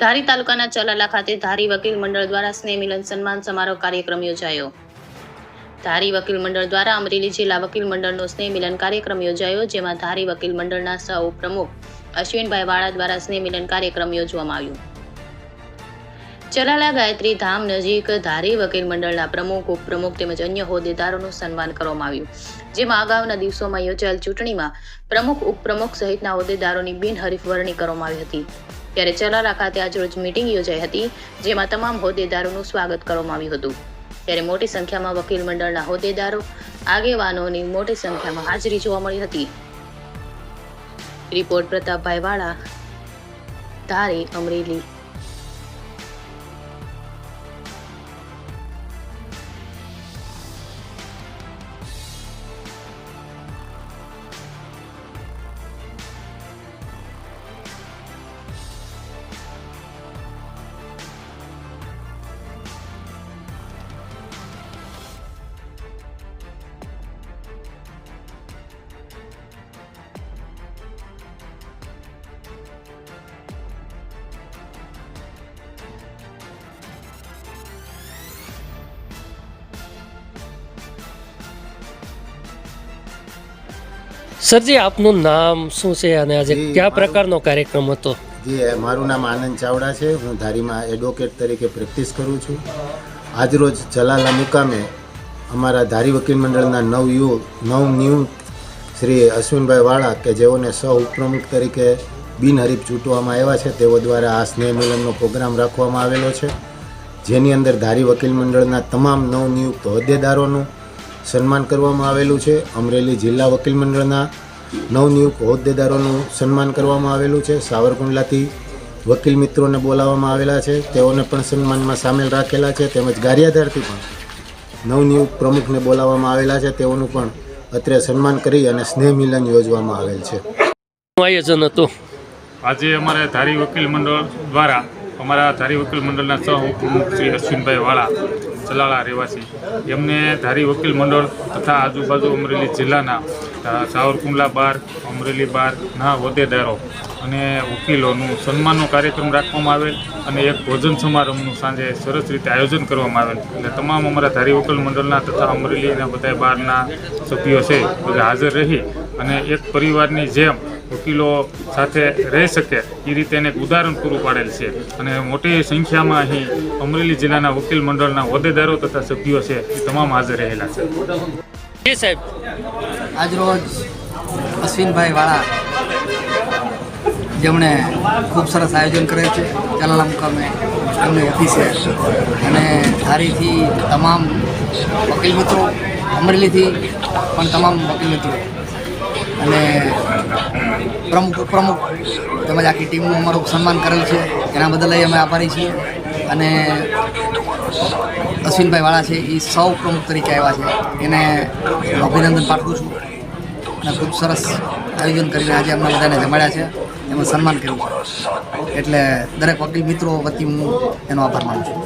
ધારી તાલુકાના ચલાલા ખાતે ધારી વકીલ મંડળ દ્વારા સ્નેહ મિલન સન્માન સમારોહ કાર્યક્રમ યોજાયો. ધારી વકીલ મંડળ દ્વારા અમરેલી જિલ્લા વકીલ મંડળનો સ્નેહ મિલન કાર્યક્રમ યોજાયો, જેમાં ધારી વકીલ મંડળના સહ ઉપપ્રમુખ અશ્વિનભાઈ વાળા દ્વારા સ્નેહ મિલન કાર્યક્રમ યોજવામાં આવ્યો. ચલાલા ગાયત્રી ધામ નજીક ધારી વકીલ મંડળના પ્રમુખ, ઉપપ્રમુખ તેમજ અન્ય હોદ્દેદારોનું સન્માન કરવામાં આવ્યું, જેમાં અગાઉના દિવસોમાં યોજાયેલ ચૂંટણીમાં પ્રમુખ, ઉપપ્રમુખ સહિતના હોદ્દેદારોની બિનહરીફ વરણી કરવામાં આવી હતી. ત્યારે ચલાલા ખાતે આજરોજ મીટિંગ યોજાઈ હતી, જેમાં તમામ હોદ્દેદારોનું સ્વાગત કરવામાં આવ્યું હતું. ત્યારે મોટી સંખ્યામાં વકીલ મંડળના હોદ્દેદારો, આગેવાનોની મોટી સંખ્યામાં હાજરી જોવા મળી હતી. રિપોર્ટ પ્રતાપભાઈ વાળા, ધારી, અમરેલી. સરજી, આપનું નામ શું છે અને આજે કયા પ્રકારનો કાર્યક્રમ હતો? જી, મારું નામ આનંદ ચાવડા છે. હું ધારીમાં એડવોકેટ તરીકે પ્રેક્ટિસ કરું છું. આજરોજ ચલાલા મુકામે અમારા ધારી વકીલ મંડળના નવનિયુક્ત શ્રી અશ્વિનભાઈ વાળા, કે જેઓને સહ ઉપપ્રમુખ તરીકે બિનહરીફ ચૂંટવામાં આવ્યા છે, તેઓ દ્વારા આ સ્નેહ મિલનનો પ્રોગ્રામ રાખવામાં આવેલો છે, જેની અંદર ધારી વકીલ મંડળના તમામ નવનિયુક્ત હોદ્દેદારોનું સન્માન કરવામાં આવેલું છે. અમરેલી જિલ્લા વકીલ મંડળના નવનિયુક્ત હોદ્દેદારોનું સન્માન કરવામાં આવેલું છે. સાવરકુંડલાથી વકીલ મિત્રોને બોલાવવામાં આવેલા છે, તેઓને પણ સન્માનમાં સામેલ રાખેલા છે. તેમજ ગારિયાધારથી પણ નવનિયુક્ત પ્રમુખને બોલાવવામાં આવેલા છે, તેઓનું પણ અત્રે સન્માન કરી અને સ્નેહ મિલન યોજવામાં આવેલ છે. આયોજન હતું આજે અમારે ધારી વકીલ મંડળ દ્વારા અમારા ધારી વકીલ મંડળના સહ ઉપપ્રમુખ શ્રી અશ્વિનભાઈ વાળા, ચલાલા રહેવાસી, એમને ધારી વકીલ મંડળ તથા આજુબાજુ અમરેલી જિલ્લાના સાવરકુંડલા બાર, અમરેલી બારના હોદ્દેદારો અને વકીલોનું સન્માનનો કાર્યક્રમ રાખવામાં આવેલ અને એક ભોજન સમારંભનું સાંજે સરસ રીતે આયોજન કરવામાં આવેલ. એટલે તમામ અમારા ધારી વકીલ મંડળના તથા અમરેલીના બધા બારના સભ્યો છે, બધા હાજર રહી અને એક પરિવારની જેમ વકીલો સાથે રહી શકે એ રીતે એને એક ઉદાહરણ પૂરું પાડેલ છે. અને મોટી સંખ્યામાં અહીં અમરેલી જિલ્લાના વકીલ મંડળના હોદ્દેદારો તથા સભ્યો છે, એ તમામ હાજર રહેલા છે. જી સાહેબ, આજરોજ અશ્વિનભાઈ વાળા, જેમણે ખૂબ સરસ આયોજન કરે છે ચલાલા મુકામે એમની ઓફિસે, અને ધારીથી તમામ વકીલ મિત્રો, અમરેલીથી પણ તમામ વકીલ મિત્રો અને પ્રમુખ, ઉપપ્રમુખ તેમજ આખી ટીમનું અમારું સન્માન કરેલ છે. એના બદલ અમે આભારી છીએ. અને અશ્વિનભાઈ વાળા છે એ સૌ પ્રમુખ તરીકે આવ્યા છે, એને અભિનંદન પાઠવું છું. અને ખૂબ સરસ આયોજન કરીને આજે અમને બધાને જમાડ્યા છે, એમાં સન્માન કર્યું છે. એટલે દરેક વકીલ મિત્રો વતી હું એનો આભાર માનું છું.